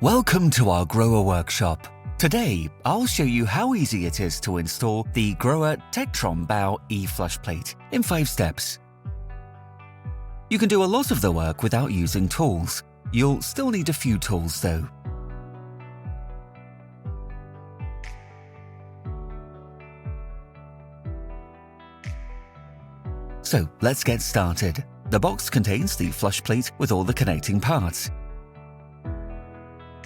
Welcome to our GROHE workshop. Today, I'll show you how easy it is to install the GROHE TECTRON BAU E flush plate in 5 steps. You can do a lot of the work without using tools. You'll still need a few tools though. So let's get started. The box contains the flush plate with all the connecting parts.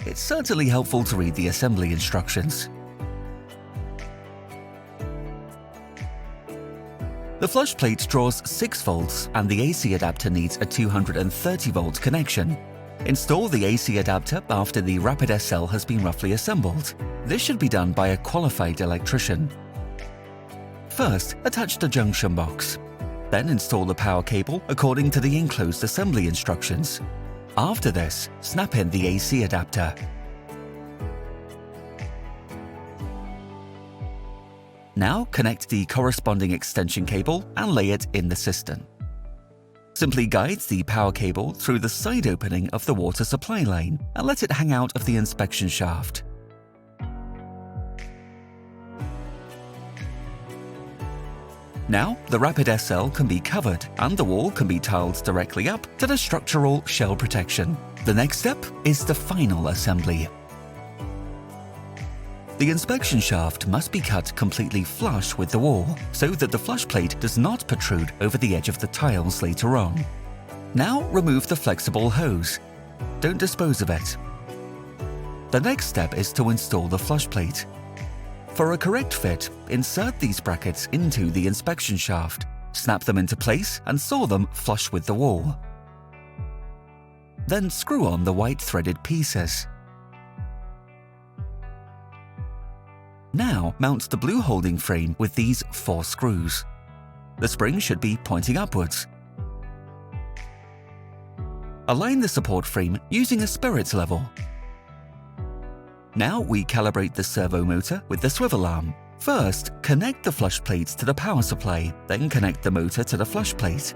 It's certainly helpful to read the assembly instructions. The flush plate draws 6 volts and the AC adapter needs a 230 volt connection. Install the AC adapter after the Rapid SL has been roughly assembled. This should be done by a qualified electrician. First, attach the junction box. Then install the power cable according to the enclosed assembly instructions. After this, snap in the AC adapter. Now connect the corresponding extension cable and lay it in the cistern. Simply guide the power cable through the side opening of the water supply line and let it hang out of the inspection shaft. Now, the Rapid SL can be covered and the wall can be tiled directly up to the structural shell protection. The next step is the final assembly. The inspection shaft must be cut completely flush with the wall so that the flush plate does not protrude over the edge of the tiles later on. Now remove the flexible hose. Don't dispose of it. The next step is to install the flush plate. For a correct fit, insert these brackets into the inspection shaft, snap them into place and saw them flush with the wall. Then screw on the white threaded pieces. Now mount the blue holding frame with these 4 screws. The spring should be pointing upwards. Align the support frame using a spirit level. Now we calibrate the servo motor with the swivel arm. First, connect the flush plate to the power supply, then connect the motor to the flush plate.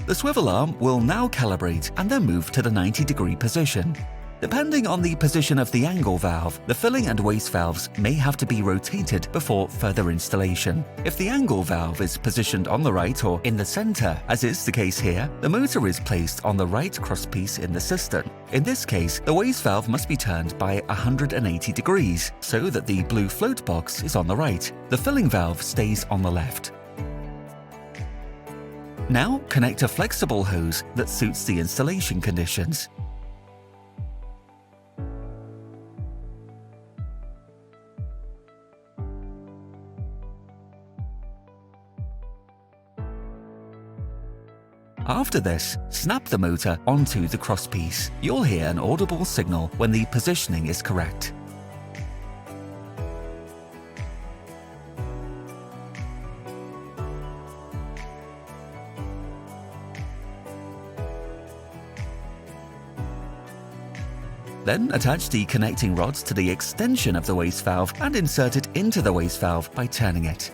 The swivel arm will now calibrate and then move to the 90-degree position. Depending on the position of the angle valve, the filling and waste valves may have to be rotated before further installation. If the angle valve is positioned on the right or in the center, as is the case here, the motor is placed on the right crosspiece in the cistern. In this case, the waste valve must be turned by 180 degrees so that the blue float box is on the right. The filling valve stays on the left. Now connect a flexible hose that suits the installation conditions. After this, snap the motor onto the crosspiece. You'll hear an audible signal when the positioning is correct. Then attach the connecting rods to the extension of the waste valve and insert it into the waste valve by turning it.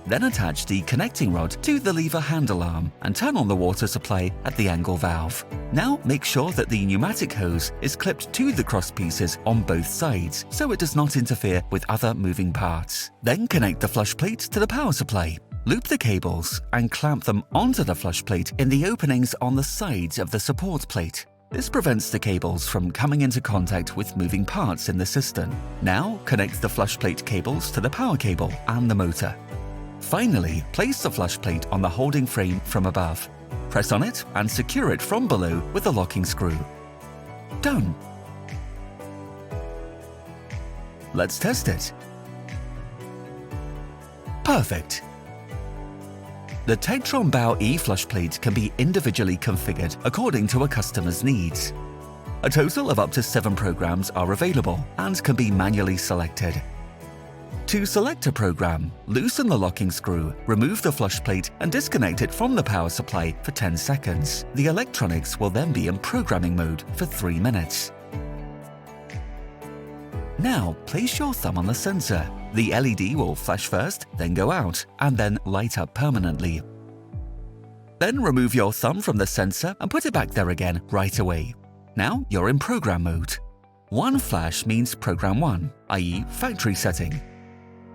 Then attach the connecting rod to the lever handle arm and turn on the water supply at the angle valve. Now make sure that the pneumatic hose is clipped to the cross pieces on both sides so it does not interfere with other moving parts. Then connect the flush plate to the power supply. Loop the cables and clamp them onto the flush plate in the openings on the sides of the support plate. This prevents the cables from coming into contact with moving parts in the cistern. Now connect the flush plate cables to the power cable and the motor. Finally, place the flush plate on the holding frame from above. Press on it and secure it from below with a locking screw. Done! Let's test it. Perfect! The TECTRON BAU E flush plate can be individually configured according to a customer's needs. A total of up to 7 programs are available and can be manually selected. To select a program, loosen the locking screw, remove the flush plate and disconnect it from the power supply for 10 seconds. The electronics will then be in programming mode for 3 minutes. Now place your thumb on the sensor. The LED will flash first, then go out, and then light up permanently. Then remove your thumb from the sensor and put it back there again right away. Now you're in program mode. One flash means program 1, i.e. factory setting.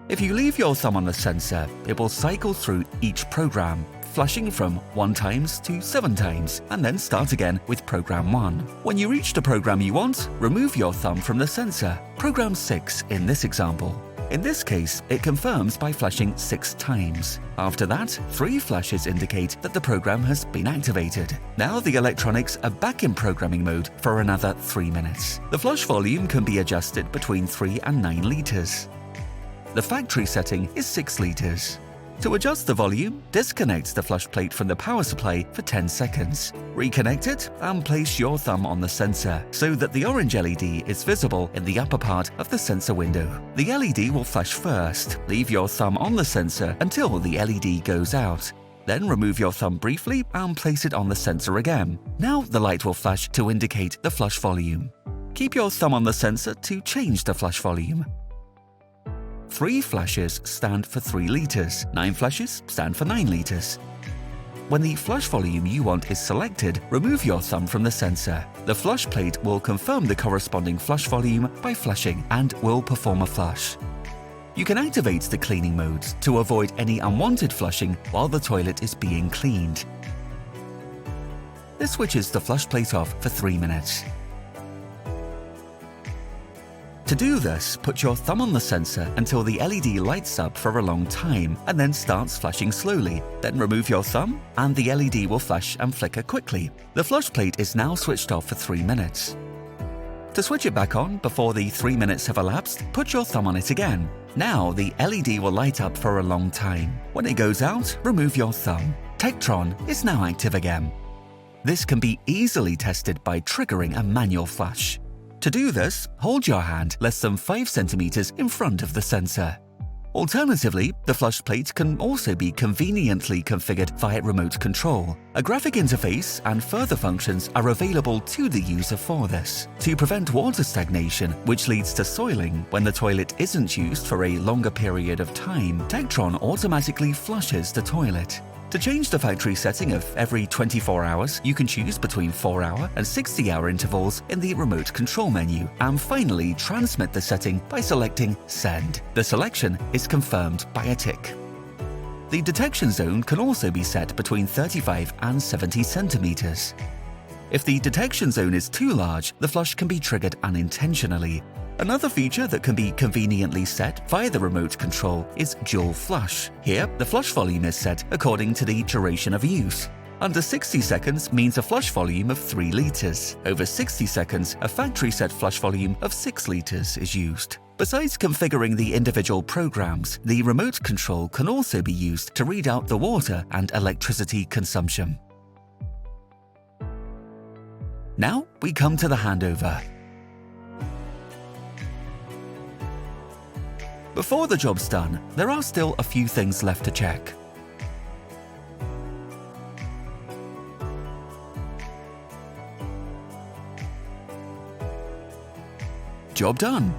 If you leave your thumb on the sensor, it will cycle through each program, flashing from 1 times to 7 times, and then start again with program 1. When you reach the program you want, remove your thumb from the sensor, program 6 in this example. In this case, it confirms by flashing 6 times. After that, 3 flashes indicate that the program has been activated. Now the electronics are back in programming mode for another 3 minutes. The flush volume can be adjusted between 3 and 9 liters. The factory setting is 6 liters. To adjust the volume, disconnect the flush plate from the power supply for 10 seconds. Reconnect it and place your thumb on the sensor so that the orange LED is visible in the upper part of the sensor window. The LED will flash first. Leave your thumb on the sensor until the LED goes out. Then remove your thumb briefly and place it on the sensor again. Now the light will flash to indicate the flush volume. Keep your thumb on the sensor to change the flush volume. 3 flashes stand for 3 liters, 9 flashes stand for 9 liters. When the flush volume you want is selected, remove your thumb from the sensor. The flush plate will confirm the corresponding flush volume by flashing and will perform a flush. You can activate the cleaning mode to avoid any unwanted flushing while the toilet is being cleaned. This switches the flush plate off for 3 minutes. To do this, put your thumb on the sensor until the LED lights up for a long time and then starts flashing slowly. Then remove your thumb and the LED will flash and flicker quickly. The flush plate is now switched off for 3 minutes. To switch it back on before the 3 minutes have elapsed, put your thumb on it again. Now the LED will light up for a long time. When it goes out, remove your thumb. Tectron is now active again. This can be easily tested by triggering a manual flash. To do this, hold your hand less than 5 centimeters in front of the sensor. Alternatively, the flush plate can also be conveniently configured via remote control. A graphic interface and further functions are available to the user for this. To prevent water stagnation, which leads to soiling when the toilet isn't used for a longer period of time, Tectron automatically flushes the toilet. To change the factory setting of every 24 hours, you can choose between 4-hour and 60-hour intervals in the remote control menu, and finally transmit the setting by selecting Send. The selection is confirmed by a tick. The detection zone can also be set between 35 and 70 centimeters. If the detection zone is too large, the flush can be triggered unintentionally. Another feature that can be conveniently set via the remote control is dual flush. Here, the flush volume is set according to the duration of use. Under 60 seconds means a flush volume of 3 liters. Over 60 seconds, a factory set flush volume of 6 liters is used. Besides configuring the individual programs, the remote control can also be used to read out the water and electricity consumption. Now we come to the handover. Before the job's done, there are still a few things left to check. Job done!